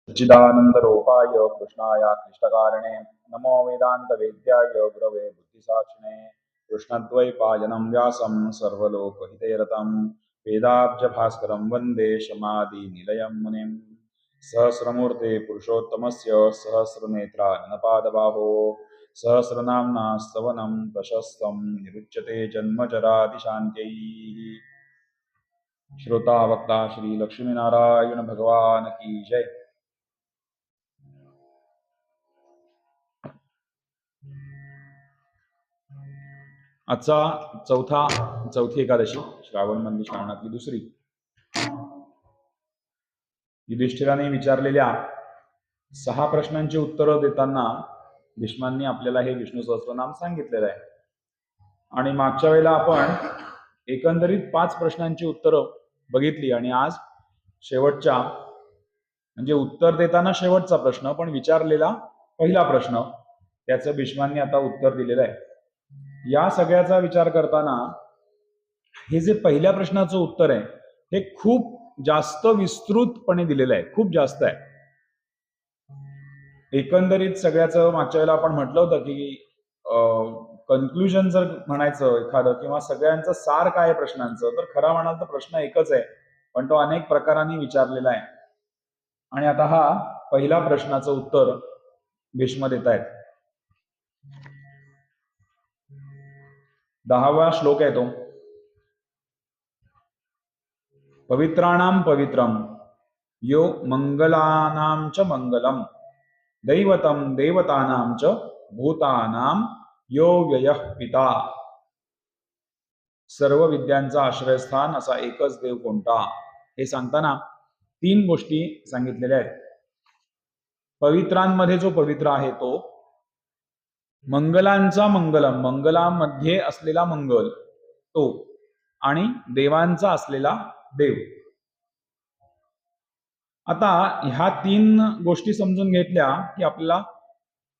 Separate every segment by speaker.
Speaker 1: सच्चिदानन्दरूपाय कृष्णाय क्लिष्टकारणे नमो वेदान्तवेद्याय गुरवे बुद्धिसाक्षिणे कृष्णद्वैपायनं व्यासं सर्वलोकहितैरतं वेदाब्जभास्करं वन्दे शमादिनिलयं मुनिं सहस्रमूर्ते पुरुषोत्तमस्य सहस्रनेत्रा ननपादबाहो सहस्रनाम्ना स्तवनं प्रशस्तं निरुच्यते जन्मजरादिशान्त्यै श्रोता वक्ता श्री लक्ष्मीनारायण भगवान की जय। आजचा चौथी एकादशी श्रावण मधली श्रावणातली दुसरी। युधिष्ठिराने विचारलेल्या 6 प्रश्नांची उत्तरं देताना भीष्मांनी आपल्याला हे विष्णू सहस्त्रनाम सांगितलेलं आहे आणि मागच्या वेळेला आपण एकंदरीत 5 प्रश्नांची उत्तरं बघितली आणि आज शेवटच्या म्हणजे उत्तर देताना शेवटचा प्रश्न पण विचारलेला पहिला प्रश्न त्याचं भीष्मांनी आता उत्तर दिलेलं आहे। या सगळ्याचा विचार करताना हे जे पहिल्या प्रश्नाचं उत्तर आहे हे खूप जास्त विस्तृतपणे दिलेलं आहे, खूप जास्त आहे। एकंदरीत सगळ्याचं मागच्या वेळेला आपण म्हटलं होतं की कन्क्लुजन जर म्हणायचं एखादं किंवा सगळ्यांचं सार काय प्रश्नांचं तर खरा म्हणाल तर प्रश्न एकच आहे पण तो अनेक प्रकारांनी विचारलेला आहे। आणि आता हा पहिला प्रश्नाचं उत्तर भीष्म देत आहेत। 10वा श्लोक आहे तो। पवित्राणाम पवित्रम यो मंगलानाम च मंगलम दैवतम देवतानाम च भूतानाम यो व्ययः पिता। सर्व विद्यांचा आश्रयस्थान असा एकच देव कोणता हे सांगताना 3 गोष्टी सांगितलेल्या आहेत। पवित्रांमध्ये जो पवित्र आहे तो, मंगलांचा मंगलम मंगलामध्ये असलेला मंगल तो, आणि देवांचा असलेला देव। आता ह्या 3 गोष्टी समजून घेतल्या की आपल्याला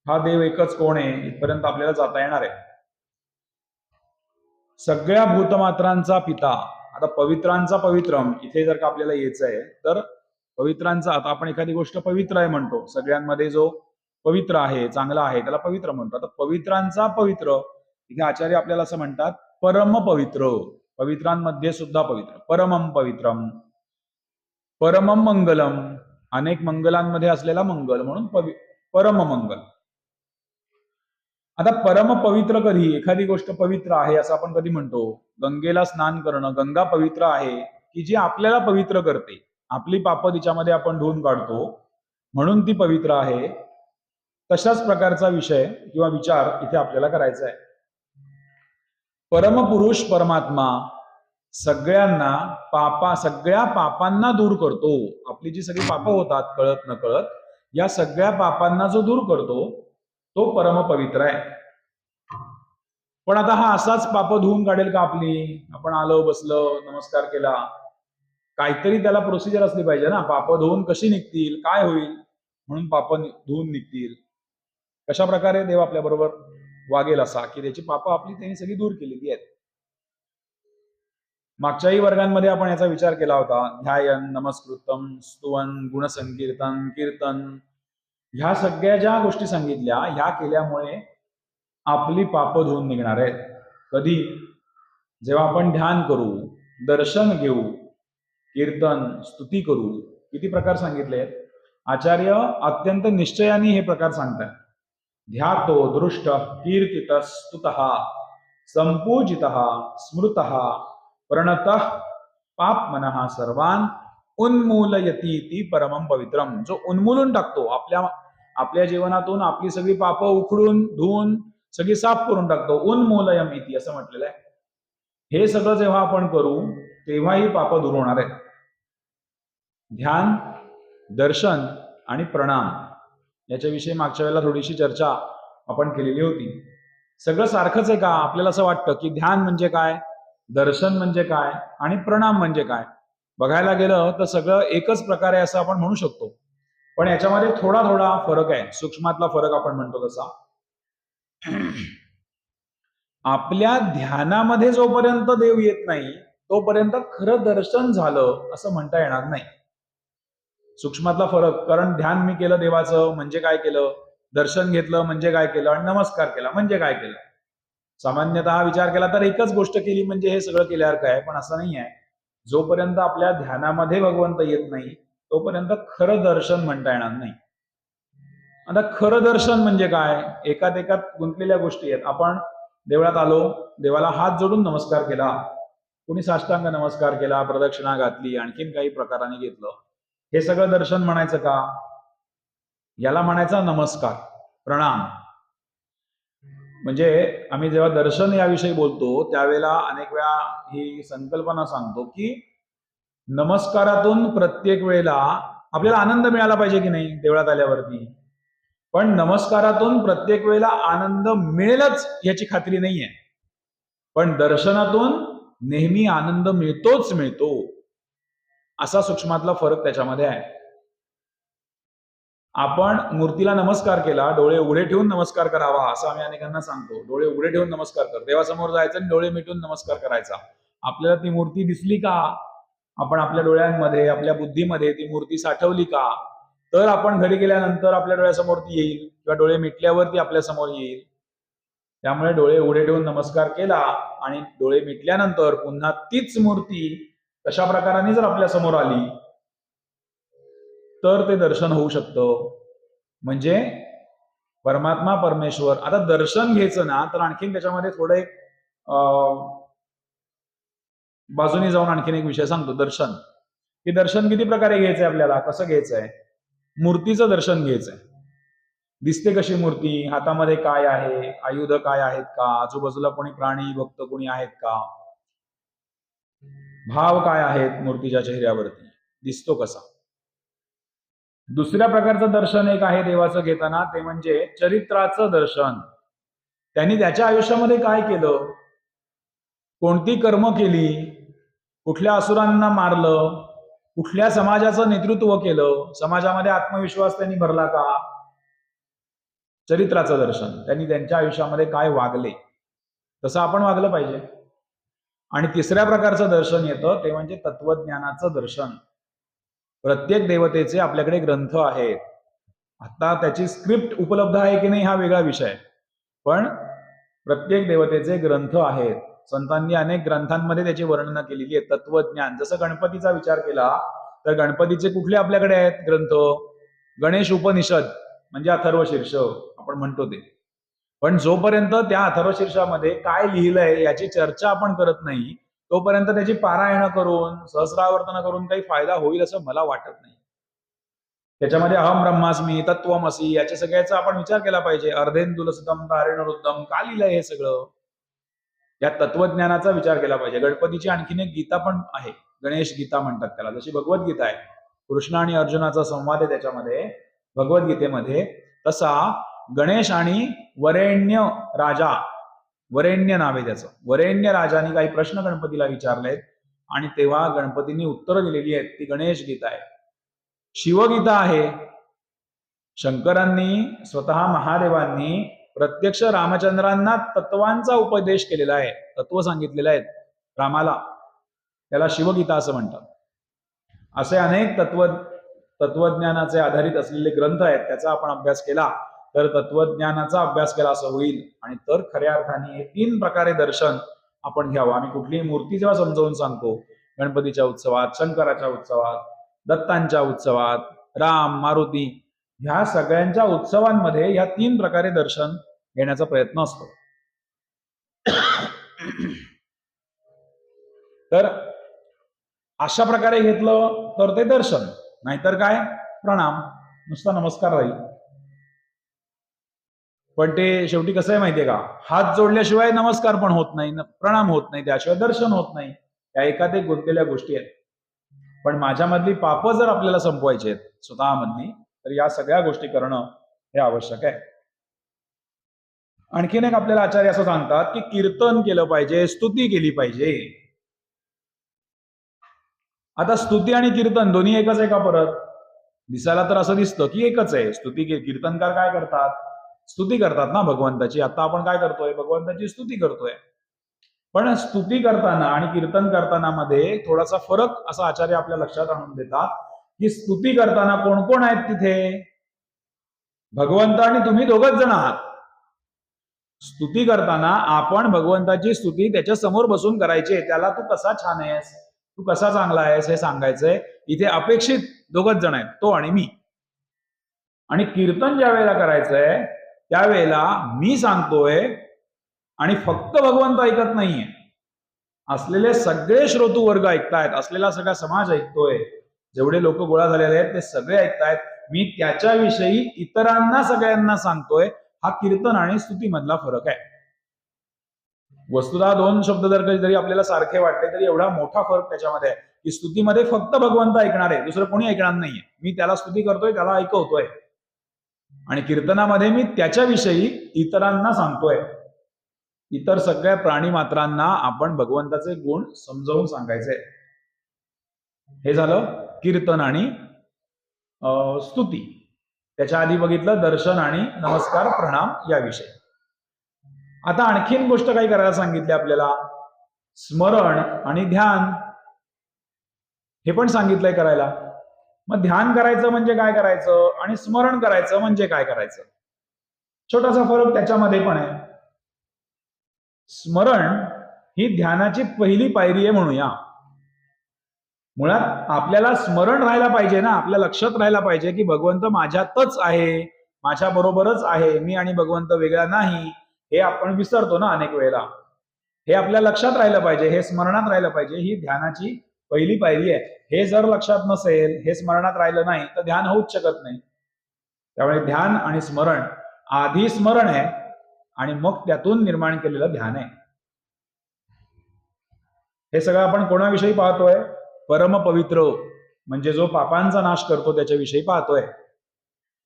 Speaker 1: हा देव एकच कोण आहे इथपर्यंत आपल्याला जाता येणार आहे। सगळ्या भूतमात्रांचा पिता। आता पवित्रांचा पवित्रम इथे जर का आपल्याला यायचं आहे तर पवित्रांचा, आता आपण एखादी गोष्ट पवित्र आहे म्हणतो, सगळ्यांमध्ये जो पवित्र आहे चांगला आहे त्याला पवित्र म्हणतो। आता पवित्रांचा पवित्र इथे आचार्य आपल्याला असं म्हणतात परम पवित्र, पवित्रांमध्ये सुद्धा पवित्र, परमम पवित्रम, परमम मंगलम, अनेक मंगलांमध्ये असलेला मंगल म्हणून परम मंगल। आता परम पवित्र कधी, एखादी गोष्ट पवित्र आहे असं आपण कधी म्हणतो, गंगेला स्नान करणं, गंगा पवित्र आहे की जी आपल्याला पवित्र करते, आपली पाप तिच्यामध्ये आपण धुवून काढतो म्हणून ती पवित्र आहे। तशाच प्रकारचा विषय किंवा विचार इथे आपल्याला करायचा आहे। परमपुरुष परमात्मा सगळ्यांना सगळ्या पापांना दूर करतो। आपली जी सगळी पापं होतात कळत नकळत, या सगळ्या पापांना जो दूर करतो तो परम पवित्र आहे। पण आता हा असाच पाप धुवून काढेल का आपली? आपण आलो बसलो नमस्कार केला, काहीतरी त्याला प्रोसिजर असली पाहिजे ना। पाप धुवून कशी निघतील, काय होईल म्हणून पाप धुवून निघतील, कशा प्रकारे देव आपल्या बरोबर वागेल असा की त्याची पाप आपली त्यांनी सगळी दूर केलेली आहेत। मागच्याही वर्गांमध्ये आपण याचा विचार केला होता। ध्यायन, नमस्कृतम, स्तुवन, गुणसंकीर्तन, कीर्तन, ह्या सगळ्या ज्या गोष्टी सांगितल्या ह्या केल्यामुळे आपली पाप धुवून निघणार आहेत। कधी? जेव्हा आपण ध्यान करू, दर्शन घेऊ, कीर्तन, स्तुती करू। किती प्रकार सांगितले आचार्य अत्यंत निश्चयाने हे प्रकार सांगतात। ध्यातो दृष्ट कीर्तित स्तुतः संपूजितः स्मृतः प्रणतः पाप मनः सर्वान उन्मूलयती परमम पवित्रम। जो उन्मूलून टाकतो, आपल्या जीवनातून आपली सगळी पाप उखडून धुवून सगळी साफ करून टाकतो, उन्मूलयम इति असं म्हटलेलं आहे। हे सगळं जेव्हा आपण करू तेव्हाही पाप दूर होणार आहेत। ध्यान, दर्शन आणि प्रणाम याच्याविषयी मागच्या वेळेला थोडीशी चर्चा आपण केलेली होती। सगळं सारखंच आहे का? आपल्याला असं वाटतं की ध्यान म्हणजे काय, दर्शन म्हणजे काय आणि प्रणाम म्हणजे काय? बघायला गेलं तर सगळं एकच प्रकार आहे असं आपण म्हणू शकतो, पण याच्यामध्ये थोडा थोडा फरक आहे, सूक्ष्मातला फरक आपण म्हणतो तसा। आपल्या ध्यानामध्ये जोपर्यंत देव येत नाही तोपर्यंत खरं दर्शन झालं असं म्हणता येणार नाही। सूक्ष्मातला फरक. कारण ध्यान मी केलं देवाचं म्हणजे काय केलं, दर्शन घेतलं म्हणजे काय केलं, आणि नमस्कार केला म्हणजे काय केलं. सामान्यतः विचार केला तर एकच गोष्ट केली म्हणजे हे सगळं केल्यासारखं आहे, पण असं नाही आहे. जोपर्यंत आपल्या ध्यानामध्ये भगवंत येत नाही तोपर्यंत खरं दर्शन म्हणता येणार नाही. आता खरं दर्शन म्हणजे काय, एकात एकात गुंतलेल्या गोष्टी आहेत. आपण देवळात आलो, देवाला हात जोडून नमस्कार केला, कुणी साष्टांग नमस्कार केला, प्रदक्षिणा घातली, आणखीन काही प्रकाराने घेतलं, हे सगळं दर्शन म्हणायचं का? याला म्हणायचा नमस्कार, प्रणाम. म्हणजे आम्ही जेव्हा दर्शन याविषयी बोलतो त्यावेळेला अनेक वेळा ही संकल्पना सांगतो की नमस्कारातून प्रत्येक वेळेला आपल्याला आनंद मिळाला पाहिजे की नाही देवळात आल्यावरती, पण नमस्कारातून प्रत्येक वेळेला आनंद मिळेलच याची खात्री नाहीये. पण दर्शनातून नेहमी आनंद मिळतोच मिळतो, असा सूक्ष्मातला फरक त्याच्यामध्ये आहे. आपण मूर्तीला नमस्कार केला, डोळे उघडे ठेवून नमस्कार करावा असं आम्ही अनेकांना सांगतो. डोळे उघडे ठेवून नमस्कार कर, देवासमोर जायचं आणि डोळे मिटून नमस्कार करायचा. आपल्याला ती मूर्ती दिसली का, आपण आपल्या डोळ्यांमध्ये आपल्या बुद्धीमध्ये ती मूर्ती साठवली का, तर आपण घरी गेल्यानंतर आपल्या डोळ्यासमोर ती येईल किंवा डोळे मिटल्यावर ती आपल्या समोर येईल. त्यामुळे डोळे उघडे ठेवून नमस्कार केला आणि डोळे मिटल्यानंतर पुन्हा तीच मूर्ती तशा प्रकाराने जर आपल्या समोर आली तर ते दर्शन होऊ शकतं. म्हणजे परमात्मा परमेश्वर. आता दर्शन घ्यायचं ना तर आणखीन त्याच्यामध्ये थोडं एक बाजूने जाऊन आणखीन एक विषय सांगतो. दर्शन, की दर्शन किती प्रकारे घ्यायचंय आपल्याला, कसं घ्यायचंय. मूर्तीचं दर्शन घ्यायचंय. दिसते कशी मूर्ती, हातामध्ये काय आहे, आयुध काय आहेत का, आजूबाजूला कोणी प्राणी भक्त कोणी आहेत का, भाव काय आहेत मूर्तीच्या चेहऱ्यावरती, दिसतो कसा. दुसऱ्या प्रकारचं दर्शन एक आहे देवाचं घेताना, ते म्हणजे चरित्राचं दर्शन. त्यांनी त्याच्या आयुष्यामध्ये काय केलं, कोणती कर्म केली, कुठल्या असुरांना मारलं, कुठल्या समाजाचं नेतृत्व केलं, समाजामध्ये आत्मविश्वास त्यांनी भरला का. चरित्राचं दर्शन, त्यांनी त्यांच्या आयुष्यामध्ये काय वागले तसं आपण वागलं पाहिजे. आणि तिसऱ्या प्रकारचं दर्शन येतं ते म्हणजे तत्वज्ञानाचं दर्शन. प्रत्येक देवतेचे आपल्याकडे ग्रंथ आहेत. आता त्याची स्क्रिप्ट उपलब्ध आहे की नाही हा वेगळा विषय, पण प्रत्येक देवतेचे ग्रंथ आहेत. संतांनी अनेक ग्रंथांमध्ये त्याची वर्णनं केलेली आहे. तत्वज्ञान, जसं गणपतीचा विचार केला तर गणपतीचे कुठले आपल्याकडे आहेत ग्रंथ, गणेश उपनिषद म्हणजे अथर्वशीर्ष आपण म्हणतो ते. पण जोपर्यंत त्या अथर्वशीर्षामध्ये काय लिहिलंय याची चर्चा आपण करत नाही तोपर्यंत त्याची पारायण करून सहस्रावर्तन करून काही फायदा होईल असं मला वाटत नाही. त्याच्यामध्ये अहम ब्रह्मास्मी, तत्वमसी याच्या सगळ्याचा आपण विचार केला पाहिजे. अर्धेंदुलसतम तारेणरुद्धम का लिहिलंय हे सगळं, या तत्वज्ञानाचा विचार केला पाहिजे. गणपतीची आणखीन एक गीता पण आहे, गणेश गीता म्हणतात त्याला, जशी भगवद्गीता आहे. कृष्ण आणि अर्जुनाचा संवाद आहे त्याच्यामध्ये भगवद्गीतेमध्ये, तसा गणेश आणि वरेण्य राजा, वरेण्य नाव आहे त्याचं, वरेण्य राजाने काही प्रश्न गणपतीला विचारलेत आणि तेव्हा गणपतींनी उत्तरं दिलेली आहेत. ती गणेश गीता आहे. शिवगीता आहे. शंकरांनी स्वतः महादेवांनी प्रत्यक्ष रामचंद्रांना तत्वांचा उपदेश केलेला आहे, तत्व सांगितलेलं आहेत रामाला, त्याला शिवगीता असं म्हणतात. असे अनेक तत्वज्ञानाचे आधारित असलेले ग्रंथ आहेत. त्याचा आपण अभ्यास केला तर तत्वज्ञानाचा अभ्यास केला असं होईल, आणि तर खऱ्या अर्थाने हे 3 प्रकारे दर्शन आपण घ्यावं. आम्ही कुठलीही मूर्ती जेव्हा समजावून सांगतो, गणपतीच्या उत्सवात, शंकराच्या उत्सवात, दत्तांच्या उत्सवात, राम, मारुती, ह्या सगळ्यांच्या उत्सवांमध्ये या 3 प्रकारे दर्शन घेण्याचा प्रयत्न असतो. तर अशा प्रकारे घेतलं तर ते दर्शन, नाहीतर काय प्रणाम, नुसता नमस्कार राहील. पण ते शेवटी कसं आहे माहितीये का, हात जोडल्याशिवाय नमस्कार पण होत नाही, प्रणाम होत नाही, त्याशिवाय दर्शन होत नाही. या एकात एक गुंतलेल्या गोष्टी आहेत. पण माझ्यामधली पापं जर आपल्याला संपवायची आहेत स्वतःमधली, तर या सगळ्या गोष्टी करणं हे आवश्यक आहे. आणखीन एक आपल्याला आचार्य असं सांगतात की कीर्तन केलं पाहिजे, स्तुती केली पाहिजे. आता स्तुती आणि कीर्तन दोन्ही एकच आहे का परत? दिसायला तर असं दिसतं की एकच आहे. कीर्तनकार काय करतात, स्तुती करतात ना भगवंताची. आता आपण काय करतोय, भगवंताची स्तुती करतोय. पण स्तुती करताना आणि कीर्तन करताना मध्ये थोडासा फरक असा आचार्य आपल्या लक्षात आणून देतात की स्तुती करताना कोण कोण आहेत तिथे? भगवंत आणि तुम्ही दोघच जण आहात. स्तुती करताना आपण भगवंताची स्तुती त्याच्या समोर बसून करायची. त्याला तू कसा छान आहेस, तू कसा चांगला आहेस हे सांगायचंय. इथे अपेक्षित दोघच जण आहेत, तो आणि मी. आणि कीर्तन ज्या वेळेला करायचंय त्यावेळेला मी सांगतोय आणि फक्त भगवंत ऐकत नाहीये, असलेले सगळे श्रोतू वर्ग ऐकतायत, असलेला सगळा समाज ऐकतोय, जेवढे लोक गोळा झालेले आहेत ते सगळे ऐकतायत. मी त्याच्याविषयी इतरांना सगळ्यांना सांगतोय. हा कीर्तन आणि स्तुती मधला फरक आहे. वस्तुतः दोन शब्द जर कधीतरी आपल्याला सारखे वाटले तरी एवढा मोठा फरक त्याच्यामध्ये आहे की स्तुतीमध्ये फक्त भगवंत ऐकणार आहे, दुसरं कोणी ऐकणार नाहीये. मी त्याला स्तुती करतोय, त्याला ऐकवतोय. आणि कीर्तनामध्ये मी त्याच्याविषयी इतरांना सांगतोय. इतर सगळ्या प्राणी मात्रांना आपण भगवंताचे गुण समजावून सांगायचे. हे झालं कीर्तन आणि स्तुती. त्याच्या आधी बघितलं दर्शन आणि नमस्कार प्रणाम याविषयी. आता आणखीन गोष्ट काही करायला सांगितली आपल्याला, स्मरण आणि ध्यान हे पण सांगितलंय करायला. मग ध्यान करायचं म्हणजे काय करायचं आणि स्मरण करायचं म्हणजे काय करायचं, छोटासा फरक त्याच्यामध्ये पण आहे. स्मरण ही ध्यानाची पहिली पायरी आहे म्हणूया. मुळात आपल्याला स्मरण राहायला पाहिजे ना, आपल्या लक्षात राहायला पाहिजे की भगवंत माझ्यातच आहे, माझ्या बरोबरच आहे, मी आणि भगवंत वेगळा नाही. हे आपण विसरतो ना अनेक वेळेला. हे आपल्या लक्षात राहिलं पाहिजे, हे स्मरणात राहिलं पाहिजे. ही ध्यानाची पहिली पायरी आहे. हे जर लक्षात नसेल, हे स्मरणात राहिलं नाही तर ध्यान होऊच शकत नाही. त्यामुळे ध्यान आणि स्मरण, आधी स्मरण आहे आणि मग त्यातून निर्माण केलेलं ध्यान आहे. हे सगळं आपण कोणाविषयी पाहतोय? परमपवित्र म्हणजे जो पापांचा नाश करतो त्याच्याविषयी पाहतोय.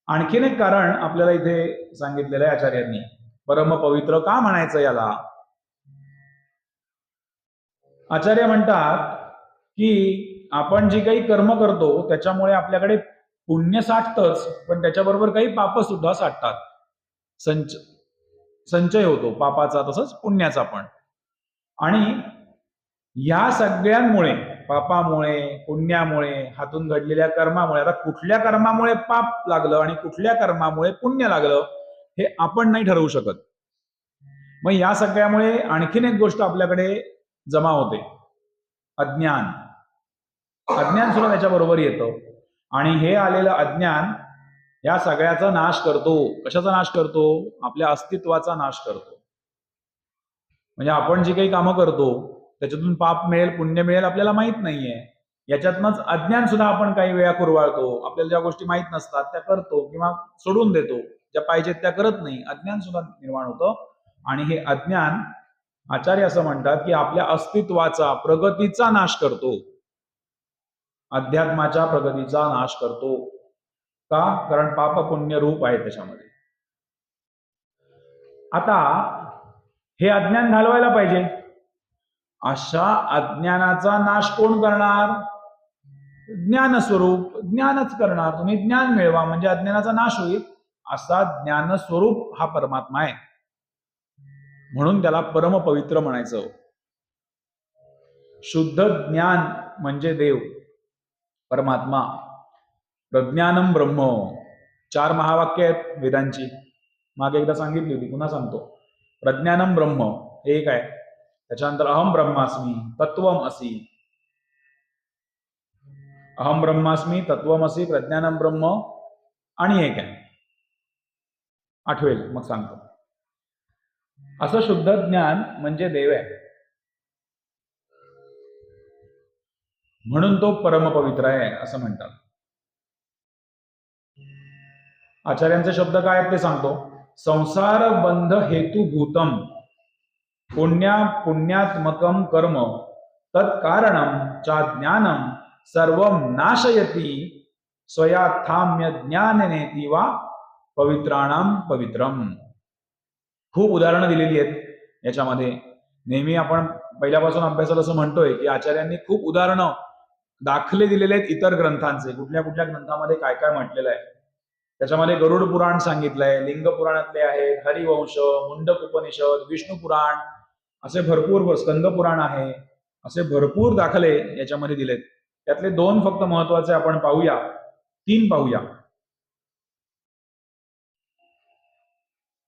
Speaker 1: आणखीन एक कारण आपल्याला इथे सांगितलेलं आहे आचार्यांनी. परमपवित्र का म्हणायचं याला? आचार्य म्हणतात की आपण जी काही कर्म करतो त्याच्यामुळे आपल्याकडे पुण्य साठतच, पण त्याच्याबरोबर काही पाप सुद्धा साठतात. संचय होतो पापाचा तसंच पुण्याचा पण. आणि या सगळ्यांमुळे, पापामुळे, पुण्यामुळे, हातून घडलेल्या कर्मामुळे, आता कुठल्या कर्मामुळे पाप लागलं आणि कुठल्या कर्मामुळे पुण्य लागलं हे आपण नाही ठरवू शकत. मग या सगळ्यामुळे आणखीन एक गोष्ट आपल्याकडे जमा होते, अज्ञान. अज्ञान सुद्धा त्याच्याबरोबर येतं. आणि हे आलेलं अज्ञान या सगळ्याचा नाश करतो. कशाचा नाश करतो? आपल्या अस्तित्वाचा नाश करतो. म्हणजे आपण जी काही कामं करतो त्याच्यातून पाप मिळेल पुण्य मिळेल आपल्याला माहित नाहीये. याच्यातनंच अज्ञान सुद्धा आपण काही वेळा कुरवाळतो. आपल्याला ज्या गोष्टी माहित नसतात त्या करतो किंवा सोडून देतो, ज्या पाहिजेत त्या करत नाही. अज्ञान सुद्धा निर्माण होतं. आणि हे अज्ञान, आचार्य असं म्हणतात की आपल्या अस्तित्वाचा, प्रगतीचा नाश करतो, अध्यात्माच्या प्रगतीचा नाश करतो. का? कारण पाप पुण्य रूप आहे त्याच्यामध्ये. आता हे अज्ञान घालवायला पाहिजे. अशा अज्ञानाचा नाश कोण करणार? ज्ञानस्वरूप, ज्ञानच करणार. तुम्ही ज्ञान मिळवा म्हणजे अज्ञानाचा नाश होईल. असा ज्ञानस्वरूप हा परमात्मा आहे, म्हणून त्याला परमपवित्र म्हणायचं. शुद्ध ज्ञान म्हणजे देव, परमात्मा. प्रज्ञानम ब्रह्म, 4 महावाक्य आहेत वेदांची. मागे एकदा सांगितली होती, पुन्हा सांगतो. प्रज्ञानम ब्रह्म एक आहे. त्याच्यानंतर अहम ब्रह्मास्मी, तत्वम असी. अहम ब्रह्मास्मी, तत्वम असी, प्रज्ञानम ब्रह्म आणि एक आहे, आठवेल मग सांगतो. असं शुद्ध ज्ञान म्हणजे देव आहे, म्हणून तो परमपवित्र आहे असं म्हणतात. आचार्यांचे शब्द काय आहेत ते सांगतो. संसार बंध हेतुभूतम पुण्यात्मकम कर्म तत्कारणम चा ज्ञानम सर्वम नाशयती स्वयाथाम्य ज्ञाननेती वा पवित्राणाम पवित्रम. खूप उदाहरणं दिलेली आहेत याच्यामध्ये. नेहमी आपण पहिल्यापासून अभ्यासाला असं म्हणतोय की आचार्यांनी खूप उदाहरणं, दाखले दिलेले आहेत इतर ग्रंथांचे, कुठल्या कुठल्या ग्रंथामध्ये काय काय म्हटलेलं आहे. त्याच्यामध्ये गरुड पुराण सांगितलंय, लिंग पुराणातले आहेत, हरिवंश, मुंडक उपनिषद, विष्णू पुराण, असे भरपूर, स्कंद पुराण आहे, असे भरपूर दाखले याच्यामध्ये दिलेत. त्यातले 2 फक्त महत्वाचे आपण पाहूया, 3 पाहूया.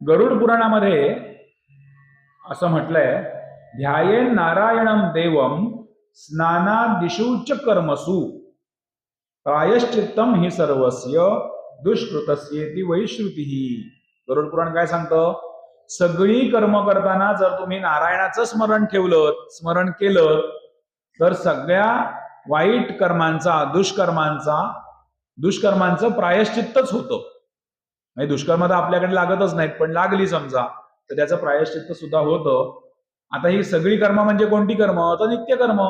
Speaker 1: गरुड पुराणामध्ये असं म्हटलंय, ध्यायेन नारायणं देवं स्नानादिषु च कर्मसु प्रायश्चित्तम हि सर्वस्य दुष्कृतस्येति वैश्रुतिः. गरुड पुराण काय सांगतं? सगळी कर्म करताना जर तुम्ही नारायणाचं स्मरण केलं तर सगळ्या वाईट कर्मांचा, दुष्कर्मांचं प्रायश्चित्तच होतं. म्हणजे दुष्कर्म तर आपल्याकडे लागतच नाहीत, पण लागली समजा तर त्याचं प्रायश्चित्त सुद्धा होतं. आता ही सगळी कर्म म्हणजे कोणती कर्म? तर नित्य कर्म.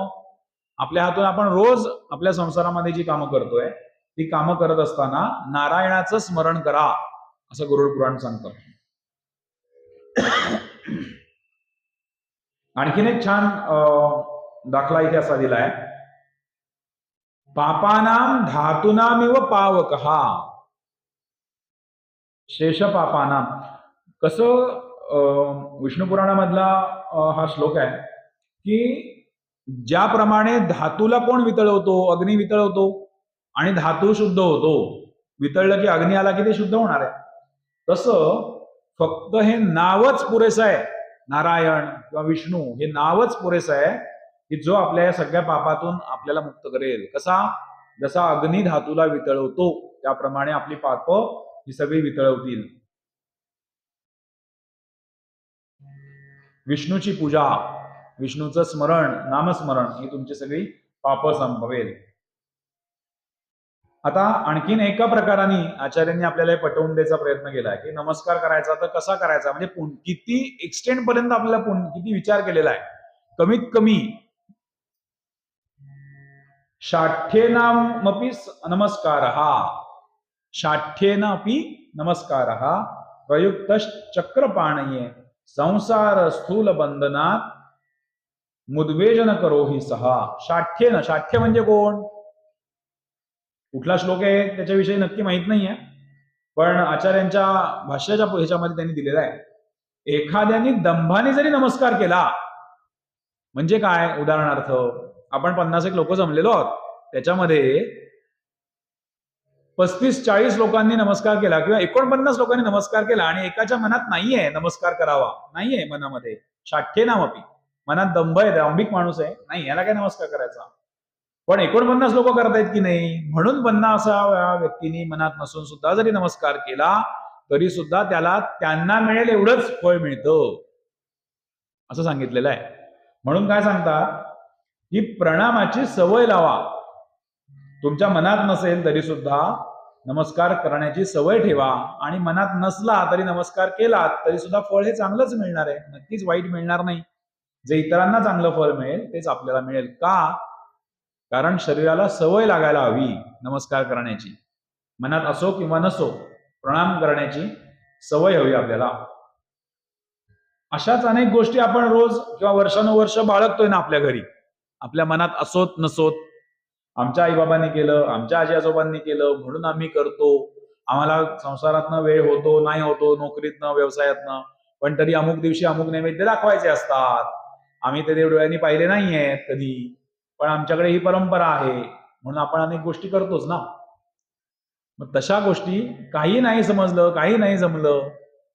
Speaker 1: आपल्या हातून आपण रोज आपल्या संसारामध्ये जी कामं करतोय ती कामं करत असताना नारायणाचं स्मरण करा, असं गरुड पुराण सांगतं. आणखीन एक छान दाखला इथे असा दिलाय, पापानाम धातूनामिव पावकहा शेष पापानाम. कसं विष्णू पुराणामधला हा श्लोक आहे की ज्याप्रमाणे धातूला कोण वितळवतो? अग्नी वितळवतो आणि धातू शुद्ध होतो. वितळलं की अग्नी आला की ते शुद्ध होणार आहे. तसं फक्त हे नावच पुरेसं आहे, नारायण किंवा विष्णू हे नावच पुरेसं आहे की जो आपल्या या सगळ्या पापातून आपल्याला मुक्त करेल. कसा? जसा अग्नी धातूला वितळवतो त्याप्रमाणे आपली पाप ही सगळी वितळवतील. विष्णूची पूजा, विष्णूचं स्मरण, नामस्मरण ही तुमची सगळी पाप संपवेल. आता आणखीन एका प्रकाराने आचार्यांनी आपल्याला पटवून द्यायचा प्रयत्न केलाय की नमस्कार करायचा तर कसा करायचा, म्हणजे किती एक्सटेंड पर्यंत आपल्याला किती विचार केलेला आहे. कमीत कमी 60 नमस्कारः, 60 नमस्कारः प्रयुक्तश्चक्रपाणये संसार स्थूल बंधनात मुद्वेजन करोहि सहा. 60 60 म्हणजे कोण? कुठला श्लोक आहे त्याच्याविषयी नक्की माहित नाहीये, पण आचार्यांच्या भाष्याच्या ह्याच्यामध्ये त्यांनी दिलेला आहे, एखाद्याने दंभाने जरी नमस्कार केला म्हणजे काय? उदाहरणार्थ आपण 50 लोक जमलेलो आहोत, त्याच्यामध्ये 35-40 लोकांनी नमस्कार केला किंवा 49 लोकांनी नमस्कार केला आणि एकाच्या मनात नाहीये नमस्कार करावा, नाहीये मनामध्ये 60 मनात दंभ आहे, दांभिक माणूस आहे, नाही याला काय नमस्कार करायचा. पण 49 लोक करतायत की नाही, म्हणून 50 व्यक्तींनी मनात नसून सुद्धा जरी नमस्कार केला तरी सुद्धा त्यांना मिळेल एवढंच फळ मिळतं असं सांगितलेलं आहे. म्हणून काय सांगतात की प्रणामाची सवय लावा. तुमच्या मनात नसेल तरी सुद्धा नमस्कार करण्याची सवय ठेवा, आणि मनात नसला तरी नमस्कार केला तरी सुद्धा फळ हे चांगलंच मिळणार आहे, नक्कीच वाईट मिळणार नाही. जे इतरांना चांगलं फळ मिळेल तेच आपल्याला मिळेल. का? कारण शरीराला सवय लागायला हवी नमस्कार करण्याची. मनात असो किंवा नसो प्रणाम करण्याची सवय हवी आपल्याला. अशाच अनेक गोष्टी आपण रोज किंवा वर्षानुवर्ष बाळगतोय ना आपल्या घरी, आपल्या मनात असोत नसोत. आमच्या आईबाबांनी केलं, आमच्या आजी आजोबांनी केलं म्हणून आम्ही करतो. आम्हाला संसारातनं वेळ होतो नाही होतो, नोकरीतनं व्यवसायातनं, पण तरी अमुक दिवशी अमुक नैवेद्य दाखवायचे असतात. आम्ही ते डोळ्यांनी पाहिले नाहीयेत कधी, पण आमच्याकडे ही परंपरा आहे म्हणून आपण अनेक गोष्टी करतोच ना. मग तशा गोष्टी काही नाही समजलं, काही नाही जमलं,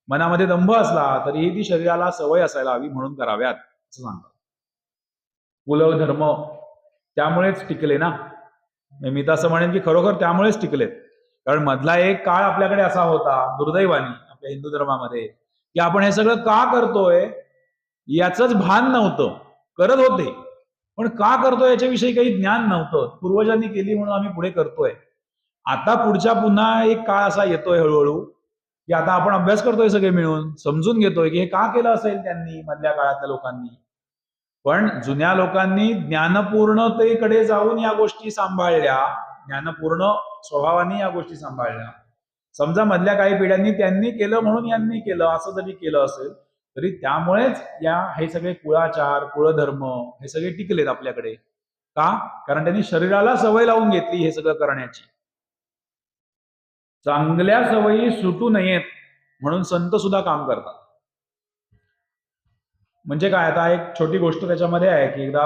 Speaker 1: मनामध्ये दंभ असला तरीही ती शरीराला सवय असायला हवी म्हणून कराव्यात असं सांगतात. कुलधर्म त्यामुळेच टिकले ना. मी तर असं म्हणेन की खरोखर त्यामुळेच टिकलेत. कारण मधला एक काळ आपल्याकडे असा होता दुर्दैवाने आपल्या हिंदू धर्मामध्ये की आपण हे सगळं का करतोय याचंच भान नव्हतं. करत होते पण का करतोय याच्याविषयी काही ज्ञान नव्हतं. पूर्वजांनी केली म्हणून आम्ही पुढे करतोय. आता पुन्हा एक काळ असा येतोय हळूहळू की आता आपण अभ्यास करतोय सगळे मिळून, समजून घेतोय की हे का केलं असेल त्यांनी, मधल्या काळातल्या लोकांनी. पण जुन्या लोकांनी ज्ञानपूर्णतेकडे जाऊन या गोष्टी सांभाळल्या, ज्ञानपूर्ण स्वभावाने या गोष्टी सांभाळल्या. समजा मधल्या काही पिढ्यांनी त्यांनी केलं म्हणून यांनी केलं असं जरी केलं असेल तरी त्यामुळेच हे सगळे कुळाचार, कुळधर्म हे सगळे टिकलेत आपल्याकडे. का? कारण त्यांनी शरीराला सवय लावून घेतली हे सगळं करण्याची. चांगल्या सवयी सुटू नयेत म्हणून संत सुद्धा काम करतात. म्हणजे काय, आता एक छोटी गोष्ट त्याच्यामध्ये आहे की एकदा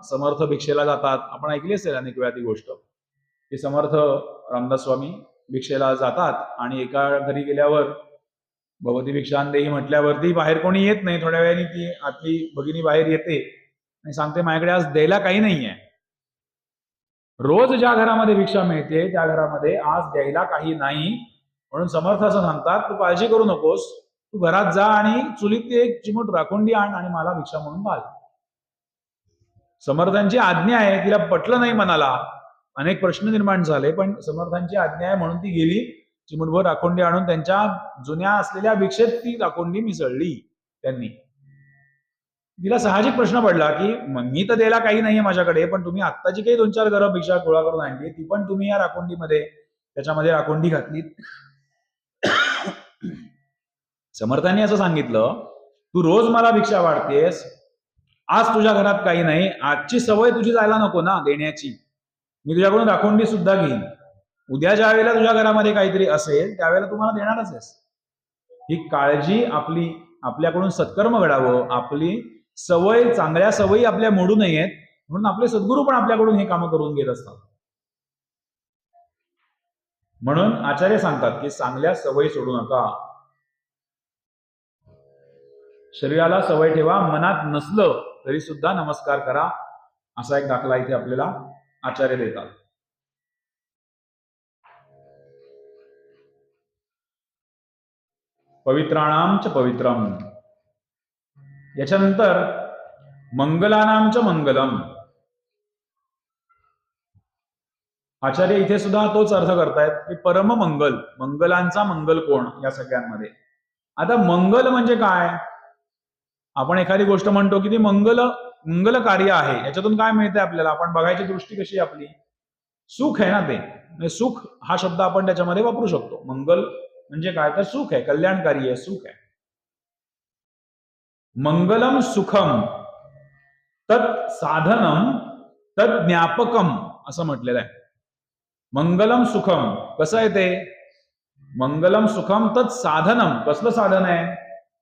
Speaker 1: समर्थ भिक्षेला जातात. आपण ऐकली असेल अनेक वेळा ती गोष्ट, की समर्थ रामदास स्वामी भिक्षेला जातात आणि एका घरी गेल्यावर भगवती भिक्षान देही म्हटल्यावरती बाहेर कोणी येत नाही. थोड्या वेळाने ती आतली भगिनी बाहेर येते आणि सांगते, माझ्याकडे आज द्यायला काही नाहीये. रोज ज्या घरामध्ये भिक्षा मिळते त्या घरामध्ये आज द्यायला काही नाही. म्हणून समर्थ असं सांगतात, तू काळजी करू नकोस, तू घरात जा आणि चुलीत एक चिमूट राखुंडी आण आणि मला भिक्षा म्हणून घाल. समर्थांची आज्ञा आहे, तिला पटलं नाही मनाला, अनेक प्रश्न निर्माण झाले, पण समर्थांची आज्ञा आहे म्हणून ती गेली, चिमूटभर राखुंडी आणून त्यांच्या जुन्या असलेल्या भिक्षेत ती राखुंडी मिसळली त्यांनी. तिला साहजिक प्रश्न पडला की मी तर द्यायला काही नाहीये माझ्याकडे, पण तुम्ही आत्ताची काही 2-4 घरं भिक्षा गोळा करून आणली, ती पण तुम्ही या राखुंडीमध्ये त्याच्यामध्ये राखुंडी घातली. समर्थांनी असं सांगितलं, तू रोज मला भिक्षा वाढतेस, आज तुझ्या घरात काही नाही, आजची सवय तुझी जायला नको ना देण्याची, मी तुझ्याकडून राखुंडी सुद्धा घेईन. उद्या ज्या वेळेला तुझ्या घरामध्ये काहीतरी असेल त्यावेळेला तुम्हाला देणारच आहेस. ही काळजी आपली, आपल्याकडून सत्कर्म घडावं, आपली सवय, चांगल्या सवयी आपल्या मोडू नयेत म्हणून आपले सद्गुरू पण आपल्याकडून हे कामं करून घेत असतात. म्हणून आचार्य सांगतात की चांगल्या सवयी सोडू नका. शरीराला सवय ठेवा, मनात नसलं तरी सुद्धा नमस्कार करा, असा एक दाखला इथे आपल्याला आचार्य देतात. पवित्राणाम च पवित्रम. याच्यानंतर मंगलानाम च मंगलम. आचार्य इथे सुद्धा तोच अर्थ करतायत की परम मंगल, मंगलांचा मंगल कोण या सगळ्यांमध्ये. आता मंगल म्हणजे काय, आपण एखादी गोष्ट म्हणतो की ती मंगल कार्य आहे, याच्यातून काय मिळतंय आपल्याला, आपण बघायची दृष्टी कशी आपली, सुख आहे ना ते, म्हणजे सुख हा शब्द आपण त्याच्यामध्ये वापरू शकतो. मंगल म्हणजे काय तर सुख आहे, कल्याणकारी आहे, सुख आहे. मंगलम सुखम तत् साधनम तत् ज्ञापकम असं म्हटलेलं आहे. मंगलम सुखम कसं आहे ते, मंगलम सुखम तत् साधनम, कसलं साधन आहे,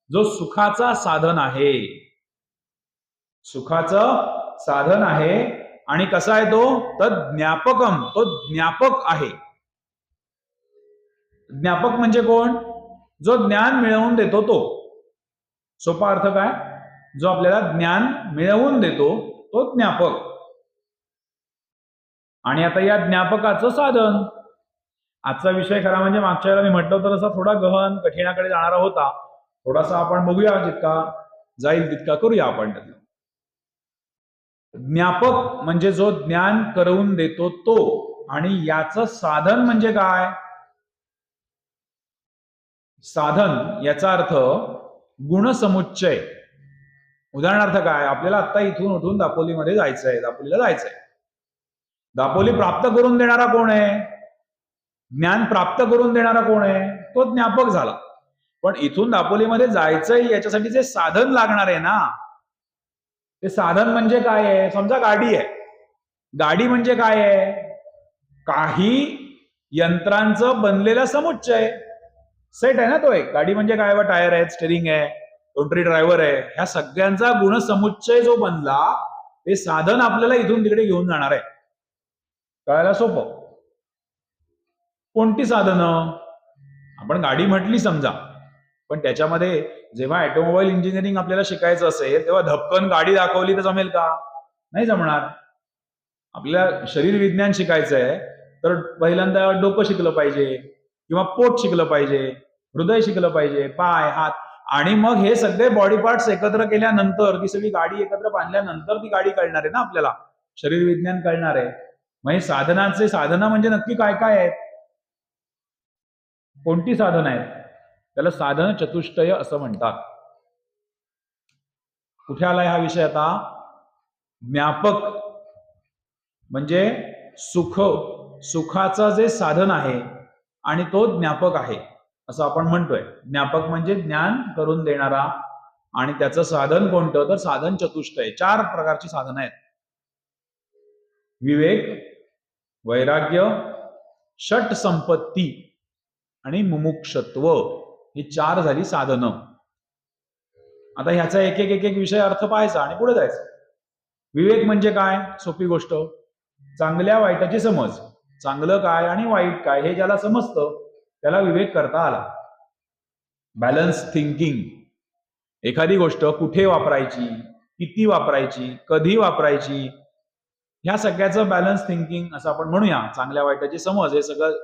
Speaker 1: जो सुखाचा साधन आहे, सुखाचं साधन आहे. आणि कसा आहे तो, तत् ज्ञापकम, तो ज्ञापक आहे. ज्ञापक म्हणजे कोण, जो ज्ञान मिळवून देतो तो. सोपा अर्थ काय, जो आपल्याला ज्ञान मिळवून देतो तो ज्ञापक. आणि आता या ज्ञापकाचं साधन, आजचा विषय खरा म्हणजे मागच्या वेळेला मी म्हटलं होतं तसा थोडा गहन कठीणाकडे जाणारा होता. थोडासा आपण बघूया, जितका जाईल तितका करूया आपण त्यातलं. ज्ञापक म्हणजे जो ज्ञान करवून देतो तो, आणि याचं साधन म्हणजे काय, साधन याचा अर्थ गुणसमुच्चय. उदाहरणार्थ काय, आपल्याला आता इथून उठून दापोलीमध्ये जायचंय, दापोलीला जायचंय. दापोली प्राप्त करून देणारा कोण आहे, ज्ञान प्राप्त करून देणारा कोण आहे, तो ज्ञापक झाला. पण इथून दापोलीमध्ये जायचंय याच्यासाठी जे साधन लागणार आहे ना, ते साधन म्हणजे काय आहे, समजा गाडी आहे, गाडी म्हणजे काय आहे, काही यंत्रांचं बनलेला समुच्चय, सेट आहे ना तो एक. गाडी म्हणजे काय, टायर आहे, स्टेरिंग आहे, रोटरी ड्रायव्हर आहे, ह्या सगळ्यांचा गुणसमुच्चय जो बनला, ते साधन आपल्याला इथून तिकडे घेऊन जाणार आहे. कळायला सोपं. कोणती साधनं, आपण गाडी म्हटली समजा, पण त्याच्यामध्ये जेव्हा ऑटोमोबाईल इंजिनिअरिंग आपल्याला शिकायचं असेल तेव्हा धपकन गाडी दाखवली तर जमेल का, नाही जमणार. आपल्याला शरीर विज्ञान शिकायचं आहे तर पहिल्यांदा डोकं शिकलं पाहिजे, किंवा पोट शिकलं पाहिजे, हृदय शिकलं पाहिजे, पाय, हात, आणि मग हे सगळे बॉडी पार्ट्स एकत्र केल्यानंतर, ती सगळी गाडी एकत्र बांधल्यानंतर ती गाडी कळणार आहे ना आपल्याला, शरीर विज्ञान कळणार आहे. मग हे साधनाचे, साधनं म्हणजे नक्की काय काय आहेत, कोणती साधनं आहेत, त्याला साधन चतुष्टय असं म्हणतात. कुठे आलाय हा विषय आता, ज्ञापक म्हणजे सुख, सुखाचं जे साधन आहे आणि तो ज्ञापक आहे असं आपण म्हणतोय. ज्ञापक म्हणजे ज्ञान करून देणारा, आणि त्याचं साधन कोणतं, तर साधन चतुष्टय. 4 प्रकारची साधनं आहेत, विवेक, वैराग्य, षट संपत्ती आणि मुमुक्षत्व, ही 4 झाली साधनं. आता ह्याचा एक एक एक एक विषय अर्थ पाहायचा आणि पुढे जायचं. विवेक म्हणजे काय? सोपी गोष्ट. चांगल्या वाईटाची समज. चांगलं काय आणि वाईट काय हे ज्याला समजतं त्याला विवेक करता आला. Balance thinking. एखादी गोष्ट कुठे वापरायची, किती वापरायची, कधी वापरायची, ह्या सगळ्याचं बॅलन्स थिंकिंग असं आपण म्हणूया. चांगल्या वाईटाची समज हे सगळं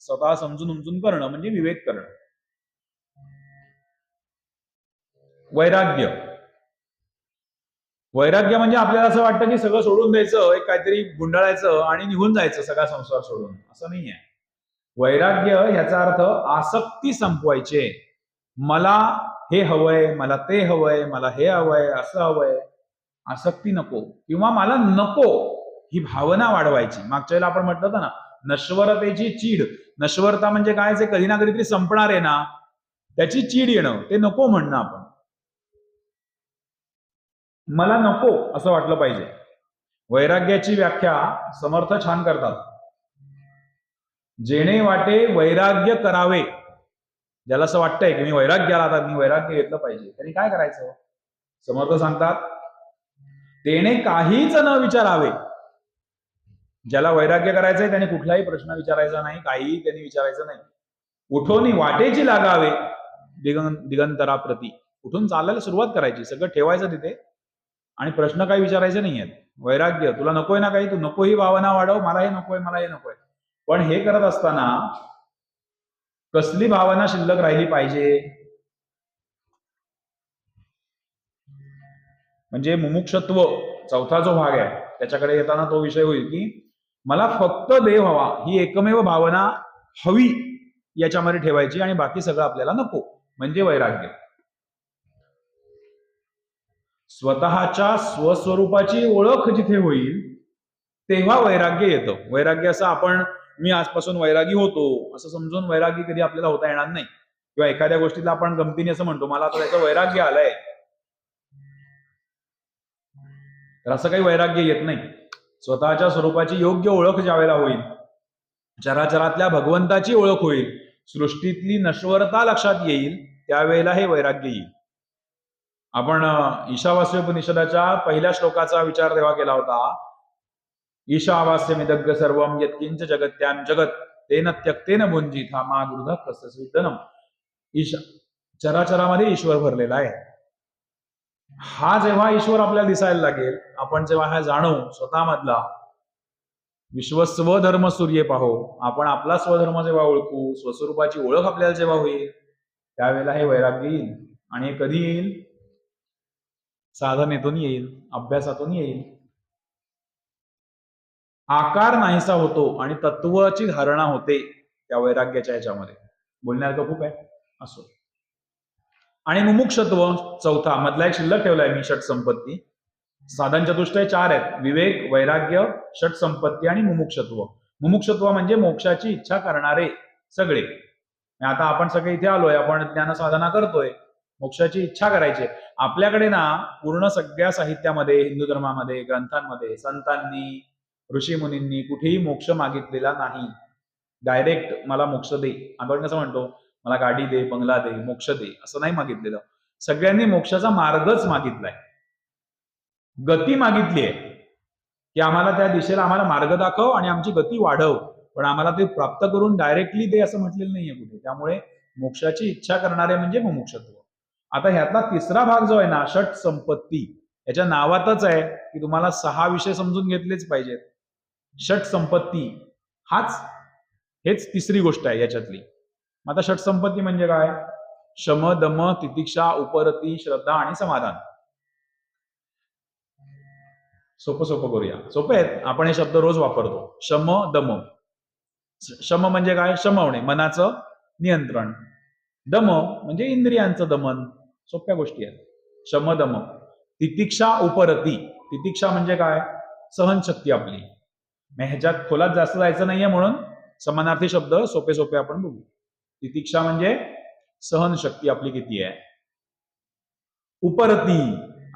Speaker 1: स्वतः समजून उमजून करणं म्हणजे विवेक करणं. वैराग्य. वैराग्य म्हणजे आपल्याला असं वाटतं की सगळं सोडून द्यायचं, एक काहीतरी गुंडाळायचं आणि निघून जायचं सगळा संसार सोडून. असं नाहीये. वैराग्य ह्याचा अर्थ आसक्ती संपवायचे. मला हे हवंय, मला ते हवंय, मला हे हवंय, असं हवंय, आसक्ती नको, किंवा मला नको ही भावना वाढवायची. मागच्या वेळेला आपण म्हटलं होतं ना, नश्वरतेची चीड. नश्वरता म्हणजे काय? जे कधी ना कधीतरी संपणार आहे ना, त्याची चीड येणं, ते नको म्हणणं आपण. मला नको असं वाटलं पाहिजे. वैराग्याची व्याख्या समर्थ छान करतात. जेणे वाटे वैराग्य करावे. ज्याला असं वाटतंय की मी वैराग्याला आता मी वैराग्य घेतलं पाहिजे, त्यांनी काय करायचं? समर्थ सांगतात, तेने काहीच न विचारावे. ज्याला वैराग्य करायचंय त्याने कुठलाही प्रश्न विचारायचा नाही, काहीही त्यांनी विचारायचं नाही. उठोनी वाटेची लागावे दिगंतराप्रती. उठून चालायला सुरुवात करायची, सगळं ठेवायचं तिथे आणि प्रश्न काही विचारायचे नाहीयेत. वैराग्य, तुला नकोय ना काही, तू नको ही भावना वाढव, मला हे नकोय, मला हे नकोय. पण हे करत असताना कसली भावना शिल्लक राहिली पाहिजे? म्हणजे मुमुक्षत्व, चौथा जो भाग आहे त्याच्याकडे येताना तो विषय होईल की मला फक्त देव हवा ही एकमेव भावना हवी याच्यामध्ये ठेवायची आणि बाकी सगळं आपल्याला नको, म्हणजे वैराग्य. स्वतःच्या स्वस्वरूपाची ओळख जिथे होईल तेव्हा वैराग्य येतं. वैराग्य असं आपण मी आजपासून वैरागी होतो असं समजून वैरागी कधी आपल्याला होता येणार नाही. किंवा एखाद्या गोष्टीला आपण गमतीने असं म्हणतो, मला आता त्याचं वैराग्य आलंय, तर असं काही वैराग्य येत नाही. स्वतःच्या स्वरूपाची योग्य ओळख ज्या वेळेला होईल, चराचरातल्या भगवंताची ओळख होईल, सृष्टीतली नश्वरता लक्षात येईल, त्यावेळेला हे वैराग्य येईल. आपण ईशावास्योपनिषदाच्या पहिल्या श्लोकाचा विचार तेव्हा केला होता. ईशावास्यमिदग्ग सर्वम यत्किंच जगत्याम जगत तेन त्यक्तेन भुंजिथा मा दुर्धा कस्यचिदनम. ईशा, चराचरामध्ये ईश्वर भरलेला आहे. हा जेव्हा ईश्वर आपल्याला दिसायला लागेल, आपण जेव्हा हा जाणू स्वतःमधला विश्वस्वधर्म सूर्य पाहो, आपण आपला स्वधर्म जेव्हा ओळखू, स्वस्वरूपाची ओळख आपल्याला जेव्हा होईल, त्यावेळेला हे वैराग्य येईल. आणि हे कधी येईल? साधनेतून येईल, अभ्यासातून येईल. आकार नाहीसा होतो आणि तत्वाची धारणा होते त्या वैराग्याच्या ह्याच्यामध्ये. बोलण्यासारखं खूप आहे. असो. आणि मुमुक्षत्व चौथा, मधला एक शिल्लक ठेवलाय मी, षट संपत्ती. साधन चतुष्टय 4 आहेत: विवेक, वैराग्य, षट संपत्ती आणि मुमुक्षत्व. मुमुक्षत्व म्हणजे मोक्षाची इच्छा करणारे सगळे. आता आपण सगळे इथे आलोय, आपण ज्ञान साधना करतोय, मोक्षाची इच्छा करायची. आपल्याकडे ना पूर्ण सगळ्या साहित्यामध्ये, हिंदू धर्मामध्ये, ग्रंथांमध्ये संतांनी, ऋषीमुनींनी कुठेही मोक्ष मागितलेला नाही. डायरेक्ट मला मोक्ष दे, आपण कसं म्हणतो, मला गाडी दे, बंगला दे, मोक्ष दे, असं नाही मागितलेलं. सगळ्यांनी मोक्षाचा मार्गच मागितलाय. गती मागितली आहे की आम्हाला त्या दिशेला आम्हाला मार्ग दाखव आणि आमची गती वाढव, पण आम्हाला ते प्राप्त करून डायरेक्टली दे असं म्हटलेलं नाहीये कुठे. त्यामुळे मोक्षाची इच्छा करणारे म्हणजे मुमुक्षत्व. आता ह्यातला तिसरा भाग जो आहे ना, षट संपत्ती, याच्या नावातच आहे की तुम्हाला 6 विषय समजून घेतलेच पाहिजेत. षट संपत्ती हेच तिसरी गोष्ट आहे याच्यातली. आता षट संपत्ती म्हणजे काय? शम, दम, तितिक्षा, उपरती, श्रद्धा आणि समाधान. सोपं सोपं करूया. सोपे आहेत, आपण हे शब्द रोज वापरतो. शम, दम. शम म्हणजे काय? शमवणे, मनाचं नियंत्रण. दम म्हणजे इंद्रियांचं दमन. सोप्या गोष्टी आहेत. शम, दम. तितिक्षा, उपरती. तितिक्षा म्हणजे काय? सहनशक्ती आपली. ह्याच्यात खोलात जास्त जायचं नाहीये, म्हणून समानार्थी शब्द सोपे सोपे आपण बघू. तितिक्षा म्हणजे सहनशक्ती आपली किती आहे. उपरती,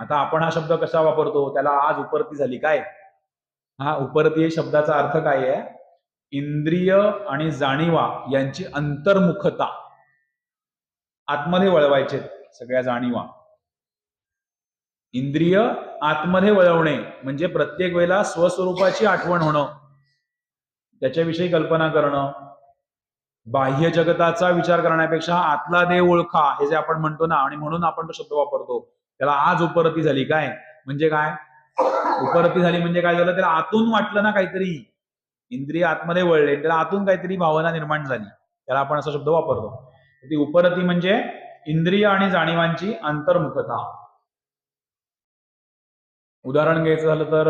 Speaker 1: आता आपण हा शब्द कसा वापरतो, त्याला आज उपरती झाली काय? हा उपरती या शब्दाचा अर्थ काय आहे? इंद्रिय आणि जाणीवा यांची अंतर्मुखता, आतमध्ये वळवायचे सगळ्या जाणीवा. इंद्रिय आतमध्ये वळवणे म्हणजे प्रत्येक वेळेला स्वस्वरूपाची आठवण होणं, त्याच्याविषयी कल्पना करणं, बाह्य जगताचा विचार करण्यापेक्षा आतला देव ओळखा, हे जे आपण म्हणतो ना, आणि म्हणून आपण तो शब्द वापरतो. त्याला आज उपरती झाली. काय म्हणजे काय? उपरती झाली म्हणजे काय झालं? त्याला आतून वाटलं ना काहीतरी, इंद्रिय आतमध्ये वळले, त्याला आतून काहीतरी भावना निर्माण झाली, त्याला आपण असा शब्द वापरतो. ती उपरती म्हणजे इंद्रिय आणि जाणीवांची अंतर्मुखता. उदाहरण घ्यायचं झालं तर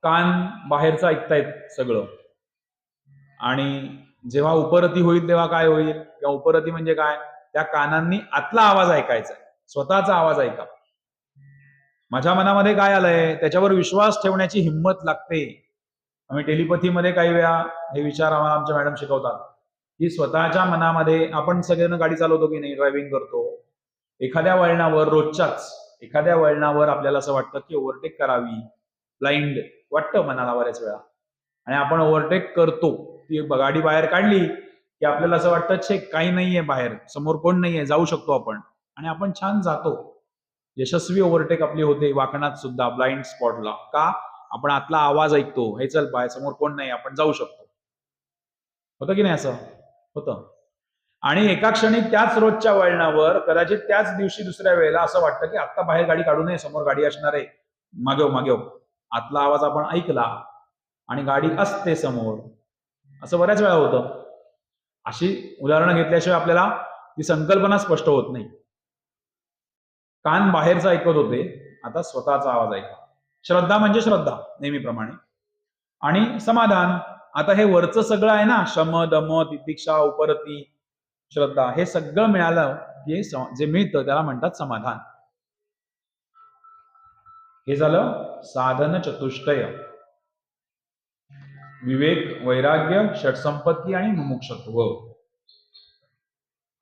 Speaker 1: कान बाहेरचं ऐकतायत सगळं, आणि जेव्हा उपरती होईल तेव्हा काय होईल? किंवा उपरती म्हणजे काय? त्या कानांनी आतला आवाज ऐकायचा, स्वतःचा आवाज ऐका. माझ्या मनामध्ये काय आलंय त्याच्यावर विश्वास ठेवण्याची हिंमत लागते. आम्ही टेलिपथीमध्ये काही वेळा हे विचार आम्हाला आमच्या मॅडम शिकवतात की स्वतःच्या मनामध्ये, आपण सगळ्यांना गाडी चालवतो की नाही, ड्रायव्हिंग करतो, एखाद्या वळणावर रोजच्याच एखाद्या वळणावर आपल्याला असं वाटतं की ओव्हरटेक करावी, ब्लाइंड वाटतं मनाला बऱ्याच वेळा, आणि आपण ओव्हरटेक करतो. ती गाडी बाहेर काढली की आपल्याला असं वाटतं छे काही नाहीये बाहेर, समोर कोण नाहीये, जाऊ शकतो आपण, आणि आपण छान जातो. यशस्वी ओव्हरटेक आपली होते वाकणात सुद्धा, ब्लाइंड स्पॉटला. का? आपण आतला आवाज ऐकतो, हे चल बाय, समोर कोण नाही, आपण जाऊ शकतो. होतं की नाही? असं होतं. आणि एका क्षणी त्याच रोजच्या वळणावर कदाचित त्याच दिवशी दुसऱ्या वेळेला असं वाटतं की आता बाहेर गाडी काढू नये, समोर गाडी असणार आहे, मागेव मागेव. आतला आवाज आपण ऐकला आणि गाडी असते समोर. असं बऱ्याच वेळा होतं. अशी उदाहरणं घेतल्याशिवाय आपल्याला ती संकल्पना स्पष्ट होत नाही. कान बाहेरचा ऐकत होते, आता स्वतःचा आवाज ऐका. श्रद्धा म्हणजे श्रद्धा नेहमीप्रमाणे, आणि समाधान. आता हे वरचं सगळं आहे ना, शम दम तितिक्षा उपरती श्रद्धा, हे सगळं मिळालं की जे मिळतं त्याला म्हणतात समाधान. हे झालं साधन चतुष्टय: विवेक, वैराग्य, षटसंपत्ती आणि मुमुक्षत्व.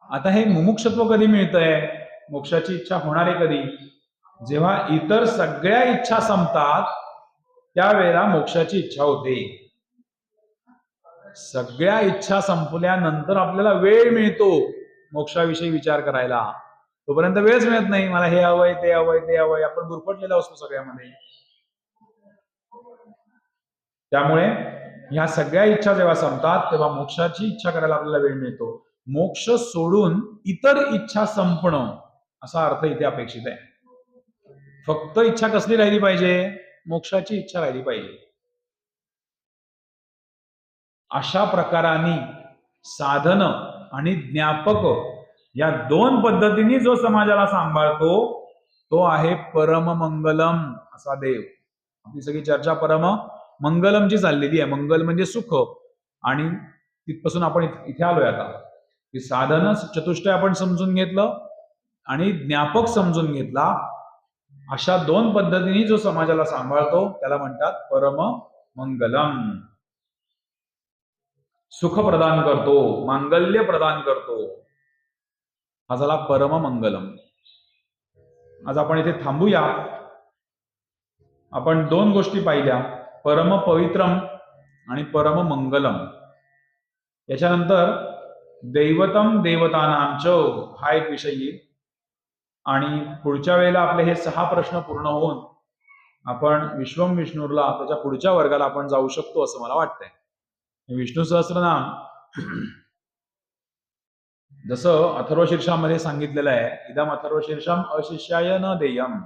Speaker 1: आता हे मुमुक्षत्व कधी मिळतंय? मोक्षाची इच्छा होणारे कधी? जेव्हा इतर सगळ्या इच्छा संपतात त्यावेळेला मोक्षाची इच्छा होते. सगळ्या इच्छा संपल्यानंतर आपल्याला वेळ मिळतो मोक्षाविषयी विचार करायला. तोपर्यंत वेळच मिळत नाही. मला हे हवंय, ते हवंय, ते हवंय, आपण गुरफटलेला असतो सगळ्यामध्ये. त्यामुळे ह्या सगळ्या इच्छा जेव्हा संपतात तेव्हा मोक्षाची इच्छा करायला आपल्याला वेळ मिळतो. मोक्ष सोडून इतर इच्छा संपणं असा अर्थ इथे अपेक्षित आहे. फक्त इच्छा कसली राहिली पाहिजे? मोक्षाची इच्छा राहिली पाहिजे. अशा प्रकाराने साधन आणि ज्ञापक या दोन पद्धतीने जो समाजाला सांभाळतो तो आहे परममंगलम असा देव. आपली सगळी चर्चा परम मंगलमची चाललेली आहे. मंगल म्हणजे सुख, आणि तिथपासून आपण इथे आलोय आता की साधन चतुष्टय आपण समजून घेतलं आणि ज्ञापक समजून घेतला. अशा दोन पद्धतीने जो समाजाला सांभाळतो त्याला म्हणतात परम मंगलम. सुख प्रदान करतो, मांगल्य प्रदान करतो, हा झाला परम मंगलम. आज आपण इथे थांबूया. आपण दोन गोष्टी पाहिल्या, परम पवित्रम आणि परम मंगलम. याच्यानंतर दैवतम देवतानांच हा एक विषय येईल, आणि पुढच्या वेळेला आपले हे 6 प्रश्न पूर्ण होऊन आपण विश्वम विष्णूरला त्याच्या पुढच्या वर्गाला आपण जाऊ शकतो असं मला वाटतंय. विष्णू सहस्रनाम जसं अथर्वशीर्षामध्ये सांगितलेलं आहे, इदम अथर्वशीर्षम अशिष्याय न देयम,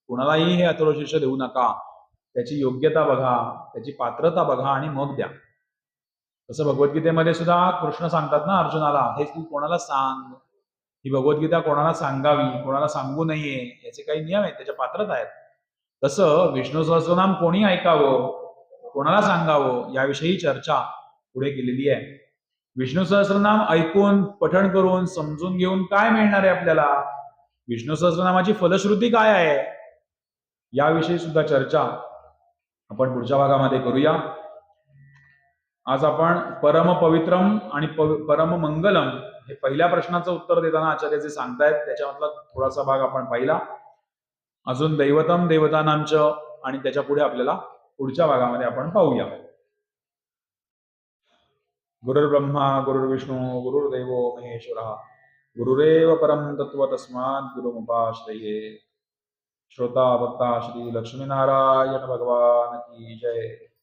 Speaker 1: कुणालाही हे अथर्वशीर्ष देऊ नका, त्याची योग्यता बघा, त्याची पात्रता बघा आणि मग द्या. तसं भगवद्गीतेमध्ये सुद्धा कृष्ण सांगतात ना अर्जुनाला, हे तू कोणाला सांग, ही भगवद्गीता कोणाला सांगावी, कोणाला सांगू नये, याचे काही नियम आहेत, त्याच्या पात्रता आहेत. तसं विष्णू सहस्रनाम कोणी ऐकावं, कोणाला सांगावं, याविषयी चर्चा पुढे केलेली आहे. विष्णू सहस्रनाम ऐकून पठण करून समजून घेऊन काय मिळणार आहे आपल्याला, विष्णू सहस्रनामाची फलश्रुती काय आहे, याविषयी सुद्धा चर्चा आपण पुढच्या भागामध्ये करूया. आज आपण परम पवित्रम आणि परम मंगलम हे पहिल्या प्रश्नाचं उत्तर देताना आचार्य जे सांगतायत त्याच्यामधला थोडासा भाग आपण पाहिला. अजून दैवतम देवतानांच आणि त्याच्या पुढे आपल्याला पुढच्या भागामध्ये आपण पाहूया. गुरुर्ब्रह्मा गुरुर्विष्णू गुरुर्देवो महेश्वरः, गुरुरेव परम तत्व तस्मात् गुरुमुपाश्रये. श्रोता भक्ता श्री लक्ष्मीनारायण भगवान की जय.